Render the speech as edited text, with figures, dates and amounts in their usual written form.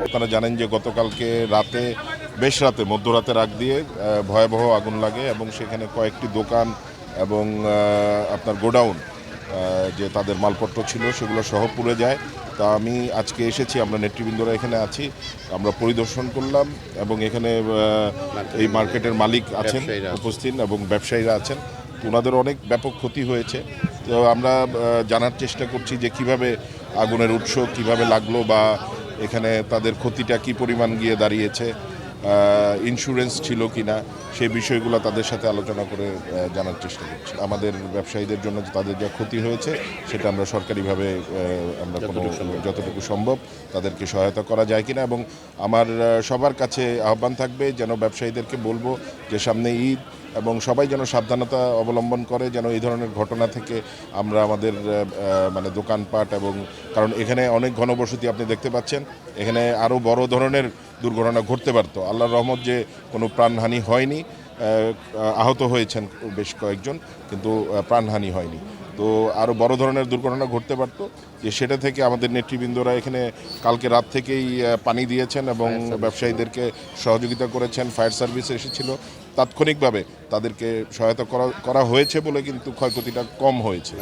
আপনারা জানেন যে গতকালকে রাতে বেশ রাতে মধ্যরাতের আগ দিয়ে ভয়াবহ আগুন লাগে এবং সেখানে কয়েকটি দোকান এবং আপনার গোডাউন যে তাদের মালপত্র ছিল সেগুলো সহ পুড়ে যায়। তা আমি আজকে এসেছি, আমরা নেতৃবৃন্দরা এখানে আছি, আমরা পরিদর্শন করলাম এবং এখানে এই মার্কেটের মালিক আছেন উপস্থিত এবং ব্যবসায়ীরা আছেন। ওনাদের অনেক ব্যাপক ক্ষতি হয়েছে। তো আমরা জানার চেষ্টা করছি যে কিভাবে আগুনের উৎস কিভাবে লাগলো বা এখানে তাদের ক্ষতিটা কি পরিমাণ গিয়ে দাঁড়িয়েছে, ইন্স্যুরেন্স ছিল কি না, সেই বিষয়গুলো তাদের সাথে আলোচনা করে জানার চেষ্টা করছি। আমাদের ব্যবসায়ীদের জন্য তাদের যা ক্ষতি হয়েছে সেটা আমরা সরকারিভাবে আমরা যতটুকু সম্ভব তাদেরকে সহায়তা করা যায় কিনা, এবং আমার সবার কাছে আহ্বান থাকবে যেন ব্যবসায়ীদেরকে বলবো যে সামনে ঈদ এবং সবাই যেন সাবধানতা অবলম্বন করে, যেন এই ধরনের ঘটনা থেকে আমরা আমাদের মানে দোকানপাট, এবং কারণ এখানে অনেক ঘনবসতি আপনি দেখতে পাচ্ছেন, এখানে আরও বড় ধরনের দুর্ঘটনা ঘটতে পারতো। আল্লাহর রহমত যে কোনো প্রাণহানি হয়নি, আহত হয়েছেন বেশ কয়েকজন, কিন্তু প্রাণহানি হয়নি। তো আরও বড় ধরনের দুর্ঘটনা ঘটতে পারতো, যে সেটা থেকে আমাদের নেতৃবৃন্দরা এখানে কালকে রাত থেকেই পানি দিয়েছেন এবং ব্যবসায়ীদেরকে সহযোগিতা করেছেন। ফায়ার সার্ভিস এসেছিল, তাৎক্ষণিকভাবে তাদেরকে সহায়তা করা হয়েছে বলে কিন্তু ক্ষয়ক্ষতিটা কম হয়েছে।